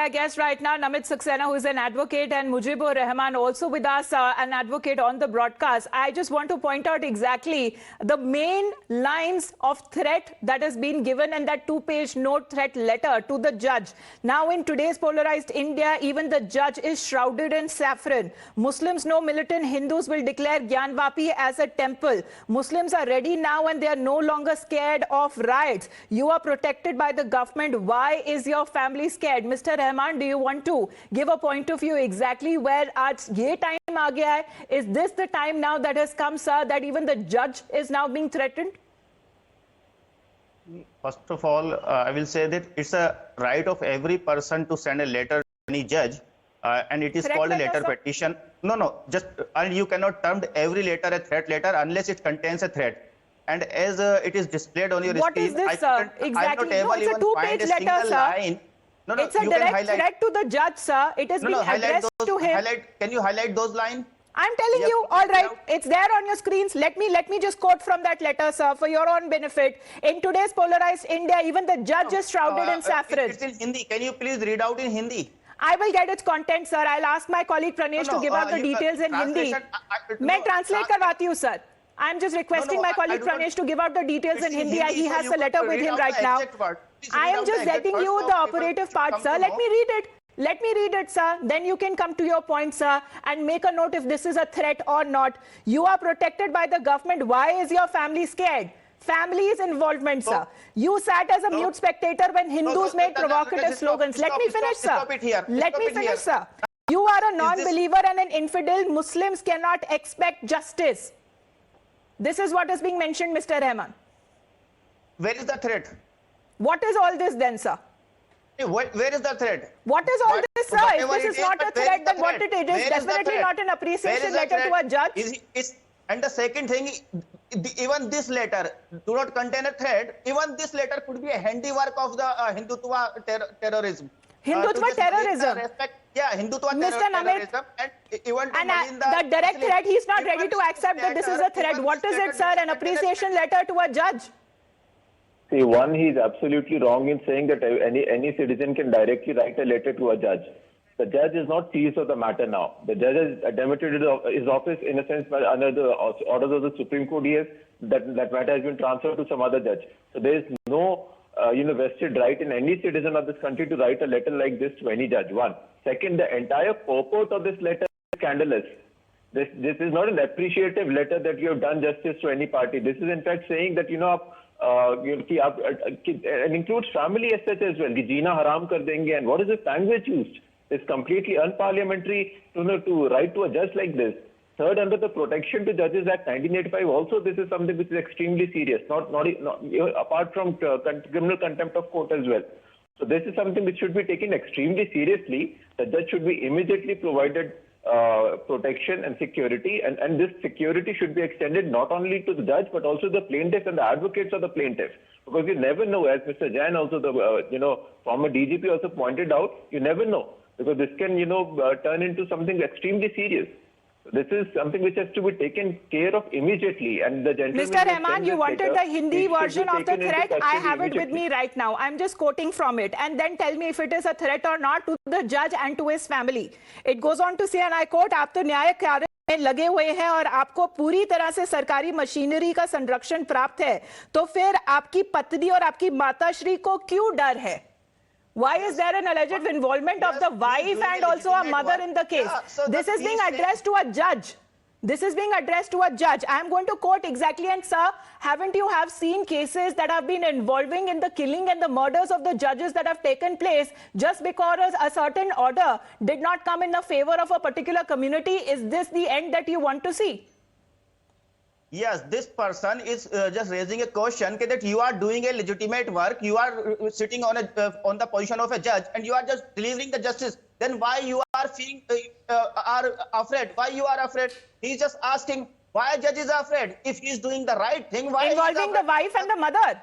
our guest right now, Namit Saxena, who is an advocate, and Mujibur Rahman, also with us, an advocate on the broadcast. I just want to point out exactly the main lines of threat that has been given in that two-page note threat letter to the judge. Now, in today's polarized India, even the judge is shrouded in saffron. Muslims know militant Hindus will declare Gyanvapi as a temple. Muslims are ready now and they are no longer scared of riots. You are protected by the government. Why is your family scared? Mr. Rahman, do you want to give a point of view exactly where ye time aa gaya hai? Is this the time now that has come, sir, that even the judge is now being threatened? First of all, I will say that it's a right of every person to send a letter to any judge, and it is called a letter petition. And you cannot term every letter a threat letter unless it contains a threat. And as it is displayed on your screen, what is this, sir? Exactly. No, it's a two-page letter, sir. It's a direct threat to the judge, sir. It has been addressed to him. Can you highlight those lines? I'm telling you, all right, it's there on your screens. Let me just quote from that letter, sir, for your own benefit. In today's polarized India, even the judge is shrouded in saffron. It's in Hindi. Can you please read out in Hindi? I will get its content, sir. I'll ask my colleague Pranesh to give out the details in Hindi. मैं translate करवाती हूँ, sir. I'm just requesting my colleague Pranesh to give out the details in Hindi. He has a letter with him right now. I am just letting you the operative part, sir. Let me read it. Let me read it, sir. Then you can come to your point, sir, and make a note if this is a threat or not. You are protected by the government. Why is your family scared? Family's involvement, sir. You sat as a mute spectator when Hindus made provocative slogans. Let me finish, sir. Let me finish, sir. You are a non-believer and an infidel. Muslims cannot expect justice. This is what is being mentioned, Mr. Rahman. Where is the threat? What is all this then, sir? Where is the threat? What is all this, sir? If this is not a threat, then what it is definitely not an appreciation letter to a judge. And the second thing, even this letter do not contain a threat. Even this letter could be a handiwork of the Hindutva terrorism. Hindutva terrorism. Hindutva Mr. terrorism. And the direct threat, he's not ready to accept that this is a threat. What is it, sir? An appreciation letter to a judge? See, one, he is absolutely wrong in saying that any citizen can directly write a letter to a judge. The judge is not seized of the matter now. The judge has demonstrated his office in a sense under the orders of the Supreme Court. That matter has been transferred to some other judge. So there is no vested right in any citizen of this country to write a letter like this to any judge. One. Second, the entire purport of this letter is scandalous. This is not an appreciative letter that you have done justice to any party. This is in fact saying that and includes family as such as well. Jeena haram kar denge, and what is the language used? It's completely unparliamentary to write to a judge like this. Third, under the Protection to Judges Act 1985, also this is something which is extremely serious. Not apart from criminal contempt of court as well. So this is something which should be taken extremely seriously. The judge should be immediately provided protection and security, and this security should be extended not only to the judge but also the plaintiff and the advocates of the plaintiff, because you never know, as Mr. Jain also the former DGP also pointed out, you never know, because this can turn into something extremely serious. This is something which has to be taken care of immediately. And the gentleman, Mr. Rahman, you wanted the Hindi version of the threat. I have it with me right now. I'm just quoting from it. And then tell me if it is a threat or not to the judge and to his family. It goes on to say, and I quote, आप तो न्यायिक कार्य में लगे हुए हैं और आपको पूरी तरह से सरकारी मशीनरी का संरक्षण प्राप्त है, तो फिर आपकी पत्नी और आपकी माताश्री को क्यों डर है? Why is there an alleged involvement of the wife and also a mother in the case? This is being addressed to a judge. This is being addressed to a judge. I am going to quote exactly. And sir, haven't you seen cases that have been involving in the killing and the murders of the judges that have taken place just because a certain order did not come in the favor of a particular community? Is this the end that you want to see? Yes, this person is just raising a question that you are doing a legitimate work, you are sitting on the position of a judge, and you are just delivering the justice. Then why you are feeling are afraid? Why you are afraid? He is just asking why judge is afraid. If he is doing the right thing, why involving the wife and the mother?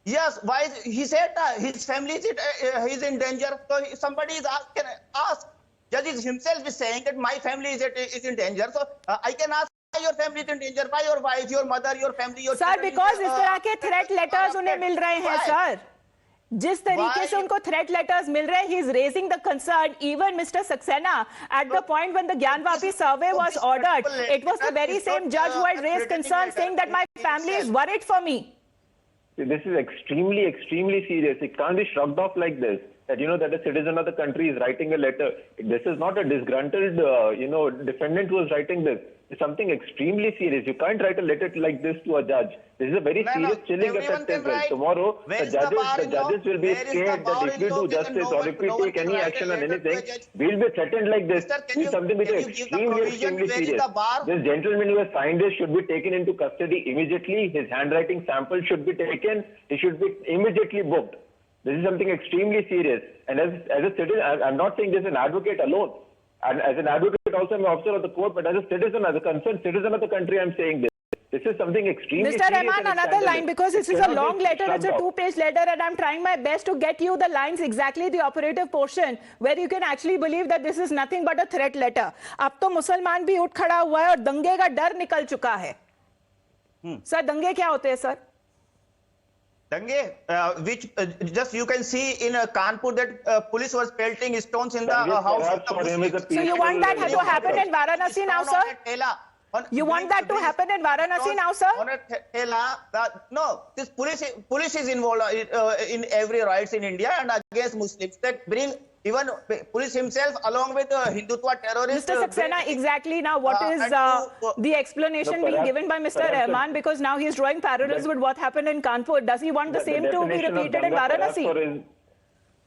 Yes, why he said his family is in danger. So somebody is ask. Judge himself is saying that my family is in danger. So I can ask. Your family is in danger, by your wife, your mother, your family, your sir, because इस तरह के threat letters उन्हें मिल रहे हैं, sir. जिस तरीके से उनको थ्रेट लेटर्स मिल रहे हैं, he is raising the concern. Even Mr. Saxena, at the point when the Gyanvapi survey was ordered, it was the very same judge who had raised concern saying that my family is worried for me. This is extremely, extremely serious. It can't be shrugged off like this. That, that a citizen of the country is writing a letter. This is not a disgruntled, defendant who is writing this. It's something extremely serious. You can't write a letter like this to a judge. This is a very serious, chilling effect as well. Tomorrow, the judges will be scared that if we do justice or if we take any action on anything, we'll be threatened like this. It's something which is extremely, extremely serious. This gentleman who has signed this should be taken into custody immediately. His handwriting sample should be taken. He should be immediately booked. This is something extremely serious. And as a citizen, I'm not saying this as an advocate alone. And as an advocate also, I'm an officer of the court, but as a citizen, as a concerned citizen of the country, I'm saying this. This is something extremely Mr. serious. Rahman, another line, because this is a long letter, it's a 2-page letter, and I'm trying my best to get you the lines, exactly the operative portion, where you can actually believe that this is nothing but a threat letter. अब तो मुसलमान भी उठ खड़ा हुआ है और दंगे का डर निकल चुका है. सर, दंगे क्या होते हैं, sir? Which just you can see in Kanpur that police was pelting stones in the house of the Muslims. So you want that to happen in Varanasi now, sir? You want that to happen in Varanasi now, sir? No, this police is involved in every riots in India and against Muslims that bring even police himself along with Hindutva terrorists. Mr. Saxena, exactly now what is the explanation being given by Mr. Rahman, because now he is drawing parallels with what happened in Kanpur. Does he want the same to be repeated in Varanasi?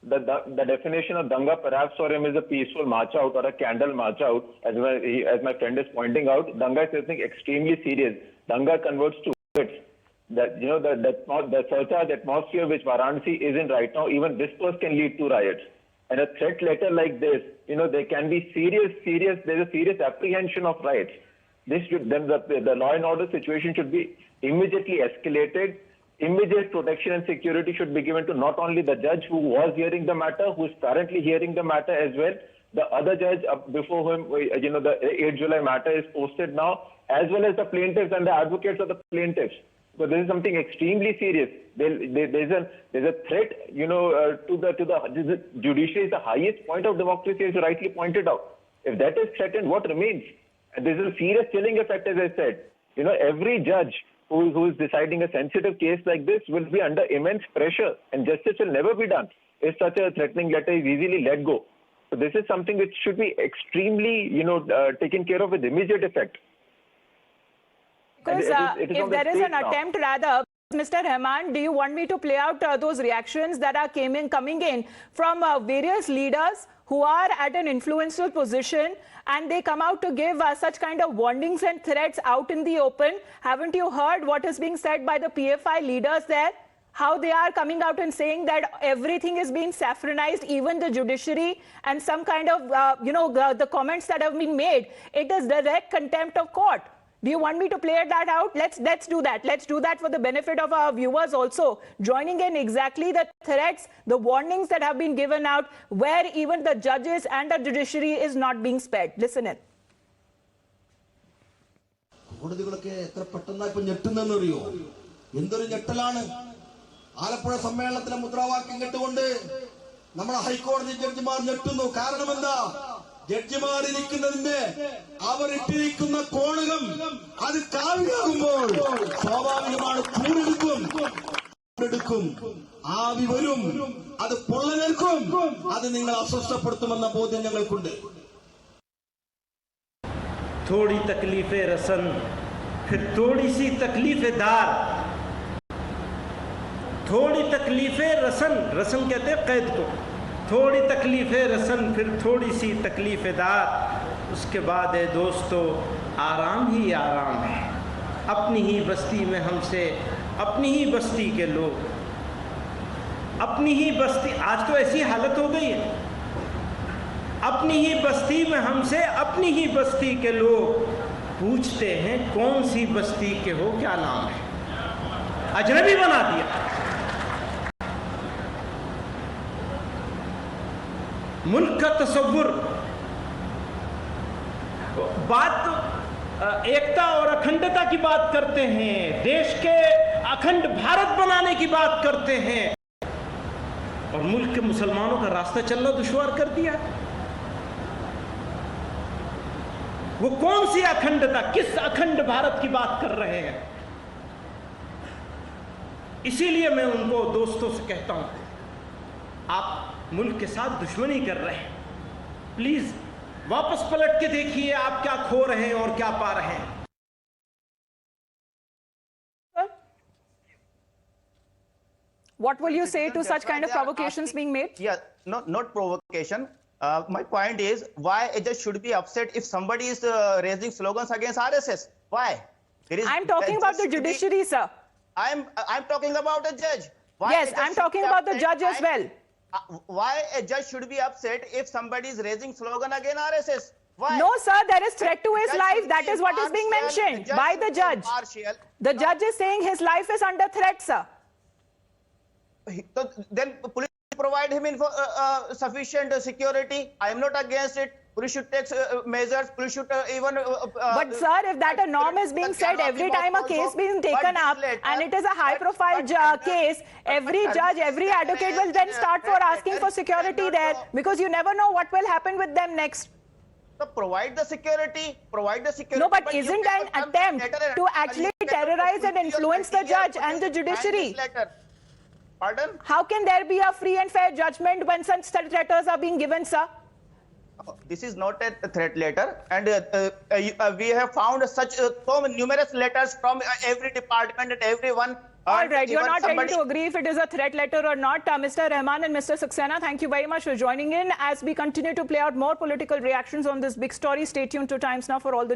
The definition of danga perhaps for him is a peaceful march out or a candle march out. As my friend is pointing out, danga is something extremely serious. Danga converts to riots. That the surcharge atmosphere which Varanasi is in right now, even this can lead to riots. And a threat letter like this, there can be there's a serious apprehension of riots. Then the law and order situation should be immediately escalated. Immediate protection and security should be given to not only the judge who was hearing the matter, who is currently hearing the matter as well, the other judge before whom, the 8 July matter is posted now, as well as the plaintiffs and the advocates of the plaintiffs. But this is something extremely serious. There's a threat, to the judiciary is the highest point of democracy, as you rightly pointed out. If that is threatened, what remains? And this is a serious chilling effect, as I said. Every judge who is deciding a sensitive case like this will be under immense pressure, and justice will never be done if such a threatening letter is easily let go. So this is something which should be extremely, taken care of with immediate effect. Because if there is an attempt, rather, Mr. Rahman, do you want me to play out those reactions that are coming in from various leaders who are at an influential position, and they come out to give such kind of warnings and threats out in the open? Haven't you heard what is being said by the PFI leaders there? How they are coming out and saying that everything is being saffronized, even the judiciary, and some kind of, the comments that have been made. It is direct contempt of court. Do you want me to play that out? Let's do that. Let's do that for the benefit of our viewers also. Joining in exactly the threats, the warnings that have been given out, where even the judges and the judiciary is not being spared. Listen in. ജഡ്ജിമാരിരിക്കുന്നതിന്റെ അവരിട്ടിരിക്കുന്ന കോണകം അത് കാവ്യാകുമ്പോൾ സ്വാഭാവികമാണ് ചൂടെടുക്കും ആവി വരും, അത് പൊള്ളലേൽക്കും, അത് നിങ്ങൾ അസ്വസ്ഥപ്പെടുത്തുമെന്ന ബോധ്യം ഞങ്ങൾക്കുണ്ട്. थोड़ी तकलीफे रसन, फिर थोड़ी सी तकलीफे दार, थोड़ी तकलीफे रसन, रसन कहते हैं कैद को, थोड़ी तकलीफ़े रसन, फिर थोड़ी सी तकलीफ़े दार, उसके बाद है दोस्तों आराम ही आराम है। अपनी ही बस्ती में हमसे, अपनी ही बस्ती के लोग, अपनी ही बस्ती, आज तो ऐसी हालत हो गई है, अपनी ही बस्ती में हमसे, अपनी ही बस्ती के लोग पूछते हैं कौन सी बस्ती के हो, क्या नाम है, अजनबी बना दिया। मुल्क का तसव्वुर, बात एकता और अखंडता की बात करते हैं, देश के अखंड भारत बनाने की बात करते हैं, और मुल्क के मुसलमानों का रास्ता चलना दुश्वार कर दिया। वो कौन सी अखंडता, किस अखंड भारत की बात कर रहे हैं? इसीलिए मैं उनको दोस्तों से कहता हूं, आप मुल्क के साथ दुश्मनी कर रहे हैं, प्लीज वापस पलट के देखिए आप क्या खो रहे हैं और क्या पा रहे हैं। What will you say to such kind of provocations being made? Yeah, no, not provocation. My point is, why a judge should be upset if somebody is raising slogans against RSS? Why? I'm talking about the judiciary, sir. I'm talking about a judge. Why yes, I'm talking about the judge as well. Why a judge should be upset if somebody is raising slogan against RSS? Why? No, sir, there is threat to his life. That is what is being mentioned by the judge. The judge is saying his life is under threat, sir. So then police provide him sufficient security. I am not against it. Police should take measures. Police should even. But sir, if that a norm is being said every time a case being taken up and it is a high-profile case, every judge, every advocate will then start for asking for security there, because you never know what will happen with them next. So provide the security. Provide the security. No, but isn't an attempt to actually terrorize and influence the judge and the judiciary? Pardon? How can there be a free and fair judgment when such letters are being given, sir? This is not a threat letter, and we have found such so numerous letters from every department and everyone. All right, you're not ready to agree if it is a threat letter or not. Mr. Rahman and Mr. Saxena, thank you very much for joining in. As we continue to play out more political reactions on this big story, stay tuned to Times Now for all the news.